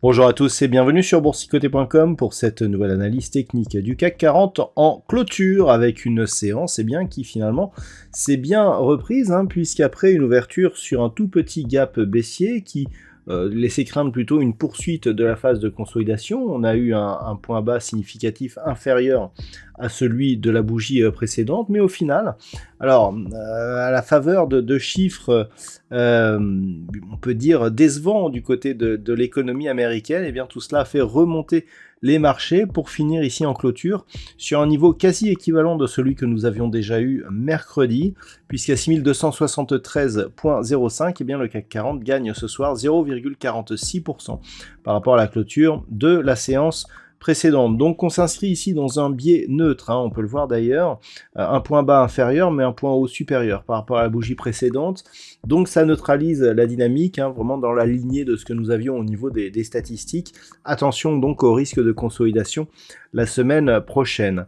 Bonjour à tous et bienvenue sur boursicoté.com pour cette nouvelle analyse technique du CAC 40 en clôture avec une séance qui finalement s'est bien reprise puisqu'après une ouverture sur un tout petit gap baissier qui laissait craindre plutôt une poursuite de la phase de consolidation, on a eu un point bas significatif inférieur à celui de la bougie précédente, mais au final, alors à la faveur de chiffres, on peut dire décevants du côté de l'économie américaine, et bien tout cela a fait remonter les marchés pour finir ici en clôture sur un niveau quasi équivalent de celui que nous avions déjà eu mercredi, puisqu'à 6273,05, et bien le CAC 40 gagne ce soir 0,46% par rapport à la clôture de la séance précédente. Donc on s'inscrit ici dans un biais neutre, on peut le voir d'ailleurs, un point bas inférieur mais un point haut supérieur par rapport à la bougie précédente, donc ça neutralise la dynamique, vraiment dans la lignée de ce que nous avions au niveau des statistiques. Attention donc au risque de consolidation la semaine prochaine.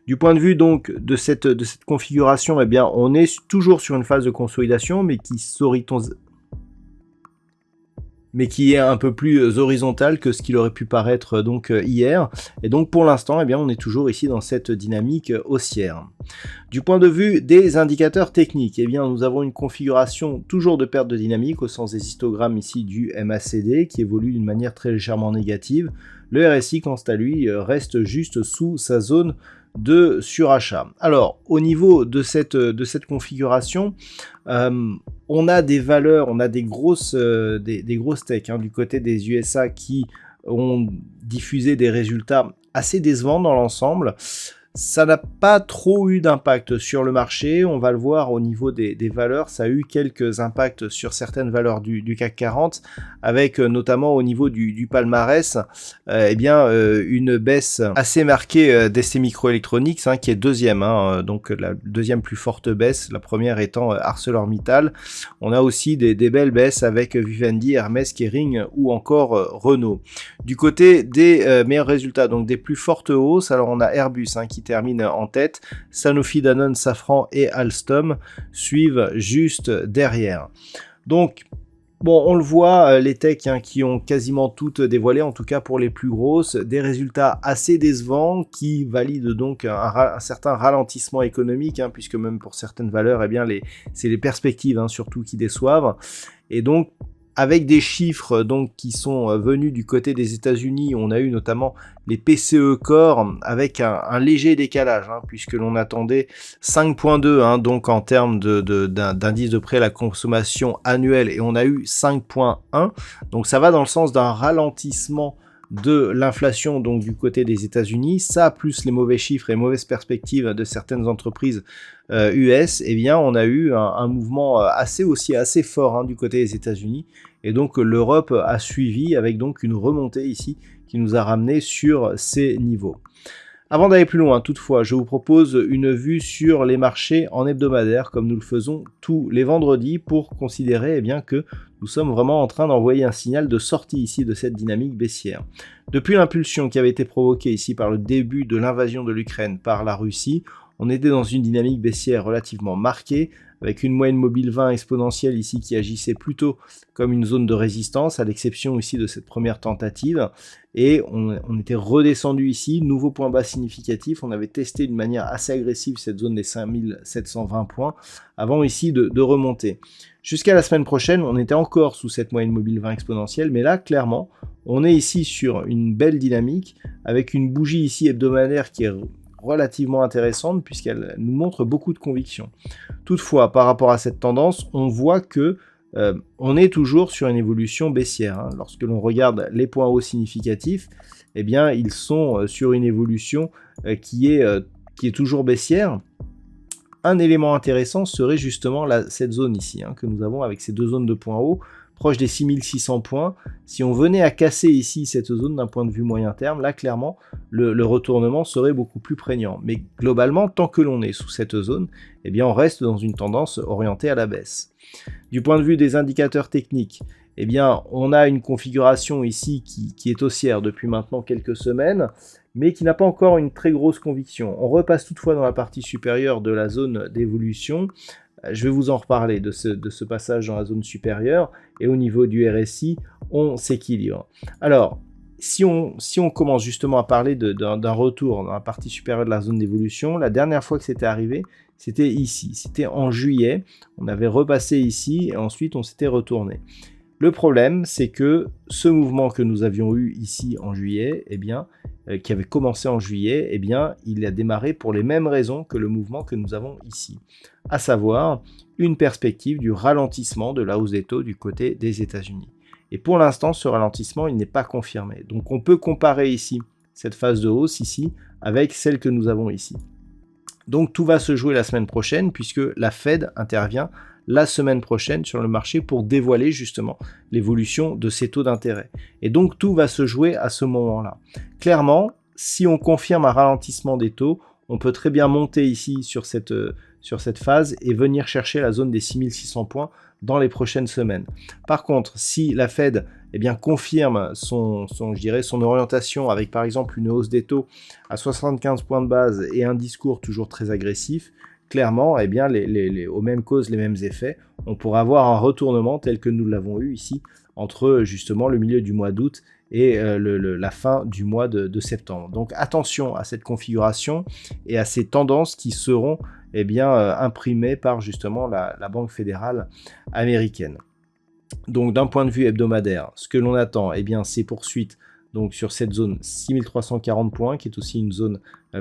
Du point de vue donc de cette configuration, eh bien on est toujours sur une phase de consolidation mais qui est un peu plus horizontal que ce qu'il aurait pu paraître donc hier. Et donc pour l'instant, eh bien, on est toujours ici dans cette dynamique haussière. Du point de vue des indicateurs techniques, eh bien, nous avons une configuration toujours de perte de dynamique au sens des histogrammes ici du MACD qui évolue d'une manière très légèrement négative. Le RSI, quant à lui, reste juste sous sa zone de surachat. Alors, au niveau de cette configuration, on a des valeurs, on a des grosses techs du côté des USA qui ont diffusé des résultats assez décevants dans l'ensemble. Ça n'a pas trop eu d'impact sur le marché, on va le voir au niveau des valeurs, ça a eu quelques impacts sur certaines valeurs du CAC 40, avec notamment au niveau du palmarès, une baisse assez marquée d'STMicroelectronics, qui est deuxième, donc la deuxième plus forte baisse, la première étant ArcelorMittal. On a aussi des belles baisses avec Vivendi, Hermès, Kering ou encore Renault. Du côté des meilleurs résultats, donc des plus fortes hausses, alors on a Airbus qui termine en tête, Sanofi, Danone, Safran et Alstom suivent juste derrière. Donc, bon, on le voit, les techs qui ont quasiment toutes dévoilé, en tout cas pour les plus grosses, des résultats assez décevants qui valident donc un certain ralentissement économique, puisque même pour certaines valeurs, eh bien, c'est les perspectives surtout qui déçoivent. Et donc, avec des chiffres donc qui sont venus du côté des États-Unis, on a eu notamment les PCE Core avec un léger décalage, puisque l'on attendait 5.2 donc en termes d'indice de prix à la consommation annuel, et on a eu 5.1, donc ça va dans le sens d'un ralentissement de l'inflation donc du côté des États-Unis. Ça plus les mauvais chiffres et mauvaises perspectives de certaines entreprises US, eh bien on a eu un mouvement assez fort du côté des États-Unis, et donc l'Europe a suivi avec donc une remontée ici qui nous a ramené sur ces niveaux. Avant d'aller plus loin, toutefois, je vous propose une vue sur les marchés en hebdomadaire, comme nous le faisons tous les vendredis, pour considérer que nous sommes vraiment en train d'envoyer un signal de sortie ici de cette dynamique baissière. Depuis l'impulsion qui avait été provoquée ici par le début de l'invasion de l'Ukraine par la Russie, on était dans une dynamique baissière relativement marquée, avec une moyenne mobile 20 exponentielle ici qui agissait plutôt comme une zone de résistance, à l'exception ici de cette première tentative, et on était redescendu ici, nouveau point bas significatif, on avait testé d'une manière assez agressive cette zone des 5720 points, avant ici de remonter. Jusqu'à la semaine prochaine, on était encore sous cette moyenne mobile 20 exponentielle, mais là, clairement, on est ici sur une belle dynamique, avec une bougie ici hebdomadaire qui est relativement intéressante puisqu'elle nous montre beaucoup de conviction. Toutefois, par rapport à cette tendance, on voit que on est toujours sur une évolution baissière. Lorsque l'on regarde les points hauts significatifs, eh bien, ils sont sur une évolution qui est toujours baissière. Un élément intéressant serait justement cette zone ici, que nous avons avec ces deux zones de points hauts, proche des 6600 points. Si on venait à casser ici cette zone d'un point de vue moyen terme, là clairement le retournement serait beaucoup plus prégnant. Mais globalement, tant que l'on est sous cette zone, eh bien on reste dans une tendance orientée à la baisse. Du point de vue des indicateurs techniques, eh bien, on a une configuration ici qui est haussière depuis maintenant quelques semaines, mais qui n'a pas encore une très grosse conviction. On repasse toutefois dans la partie supérieure de la zone d'évolution. Je vais vous en reparler de ce passage dans la zone supérieure, et au niveau du RSI, on s'équilibre. Alors, si on commence justement à parler d'un retour dans la partie supérieure de la zone d'évolution, la dernière fois que c'était arrivé, c'était ici, c'était en juillet, on avait repassé ici, et ensuite on s'était retourné. Le problème, c'est que ce mouvement que nous avions eu ici en juillet, eh bien, qui avait commencé en juillet, eh bien, il a démarré pour les mêmes raisons que le mouvement que nous avons ici, à savoir une perspective du ralentissement de la hausse des taux du côté des États-Unis. Et pour l'instant, ce ralentissement, il n'est pas confirmé. Donc, on peut comparer ici cette phase de hausse ici avec celle que nous avons ici. Donc, tout va se jouer la semaine prochaine puisque la Fed intervient la semaine prochaine sur le marché pour dévoiler justement l'évolution de ces taux d'intérêt. Et donc tout va se jouer à ce moment-là. Clairement, si on confirme un ralentissement des taux, on peut très bien monter ici sur cette phase et venir chercher la zone des 6600 points dans les prochaines semaines. Par contre, si la Fed confirme son orientation avec par exemple une hausse des taux à 75 points de base et un discours toujours très agressif, clairement, aux mêmes causes, les mêmes effets, on pourra avoir un retournement tel que nous l'avons eu ici, entre justement le milieu du mois d'août et la fin du mois de septembre. Donc attention à cette configuration et à ces tendances qui seront imprimées par justement la Banque fédérale américaine. Donc d'un point de vue hebdomadaire, ce que l'on attend, c'est poursuite donc sur cette zone 6340 points, qui est aussi une zone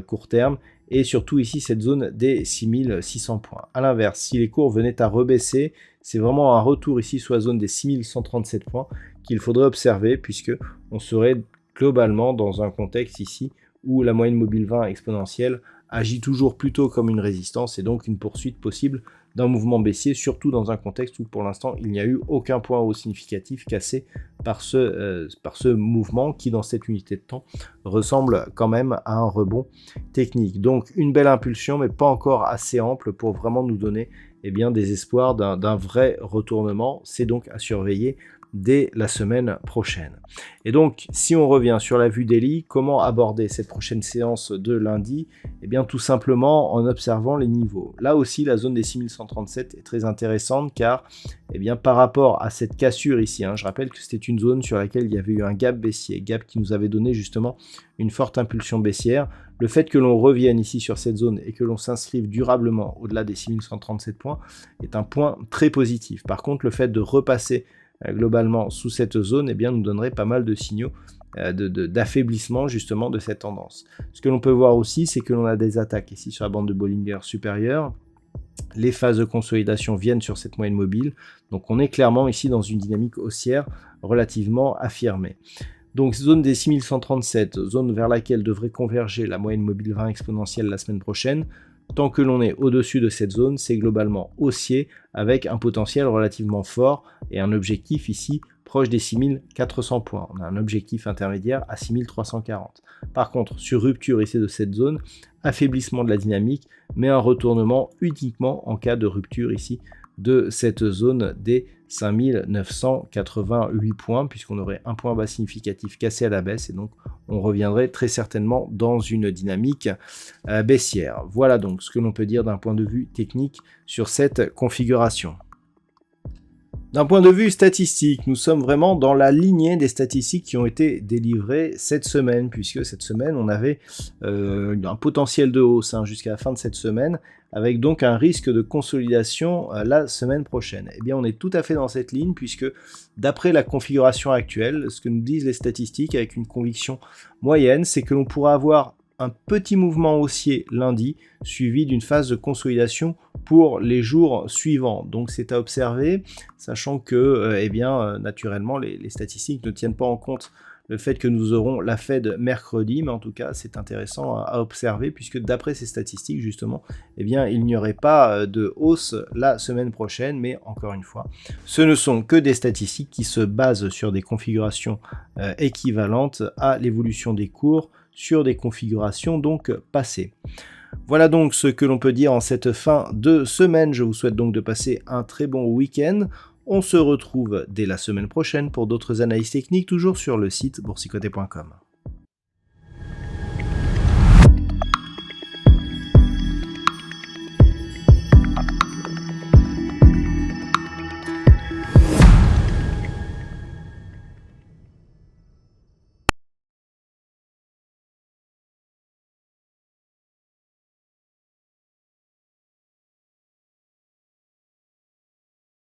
court terme, et surtout ici cette zone des 6600 points. A l'inverse, si les cours venaient à rebaisser, c'est vraiment un retour ici sur la zone des 6137 points qu'il faudrait observer, puisque on serait globalement dans un contexte ici où la moyenne mobile 20 exponentielle agit toujours plutôt comme une résistance et donc une poursuite possible d'un mouvement baissier, surtout dans un contexte où pour l'instant il n'y a eu aucun point haut significatif cassé par ce mouvement qui dans cette unité de temps ressemble quand même à un rebond technique. Donc une belle impulsion mais pas encore assez ample pour vraiment nous donner des espoirs d'un vrai retournement. C'est donc à surveiller dès la semaine prochaine. Et donc, si on revient sur la vue daily, comment aborder cette prochaine séance de lundi? Tout simplement en observant les niveaux. Là aussi, la zone des 6137 est très intéressante car, par rapport à cette cassure ici, je rappelle que c'était une zone sur laquelle il y avait eu un gap baissier, gap qui nous avait donné justement une forte impulsion baissière. Le fait que l'on revienne ici sur cette zone et que l'on s'inscrive durablement au-delà des 6137 points est un point très positif. Par contre, le fait de repasser globalement sous cette zone nous donnerait pas mal de signaux d'affaiblissement justement de cette tendance. Ce que l'on peut voir aussi, c'est que l'on a des attaques ici sur la bande de Bollinger supérieure. Les phases de consolidation viennent sur cette moyenne mobile, donc on est clairement ici dans une dynamique haussière relativement affirmée. Donc zone des 6137, zone vers laquelle devrait converger la moyenne mobile 20 exponentielle la semaine prochaine. Tant que l'on est au-dessus de cette zone, c'est globalement haussier avec un potentiel relativement fort et un objectif ici proche des 6400 points. On a un objectif intermédiaire à 6340. Par contre, sur rupture ici de cette zone, affaiblissement de la dynamique, mais un retournement uniquement en cas de rupture ici de cette zone des 5988 points, puisqu'on aurait un point bas significatif cassé à la baisse, et donc on reviendrait très certainement dans une dynamique baissière. Voilà donc ce que l'on peut dire d'un point de vue technique sur cette configuration. D'un point de vue statistique, nous sommes vraiment dans la lignée des statistiques qui ont été délivrées cette semaine, puisque cette semaine, on avait un potentiel de hausse jusqu'à la fin de cette semaine, avec donc un risque de consolidation la semaine prochaine. On est tout à fait dans cette ligne, puisque d'après la configuration actuelle, ce que nous disent les statistiques avec une conviction moyenne, c'est que l'on pourra avoir un petit mouvement haussier lundi, suivi d'une phase de consolidation pour les jours suivants. Donc c'est à observer, sachant que naturellement les statistiques ne tiennent pas en compte le fait que nous aurons la Fed mercredi, mais en tout cas c'est intéressant à observer puisque d'après ces statistiques justement, eh bien il n'y aurait pas de hausse la semaine prochaine, mais encore une fois, ce ne sont que des statistiques qui se basent sur des configurations équivalentes à l'évolution des cours sur des configurations donc passées. Voilà donc ce que l'on peut dire en cette fin de semaine. Je vous souhaite donc de passer un très bon week-end. On se retrouve dès la semaine prochaine pour d'autres analyses techniques, toujours sur le site boursicoté.com.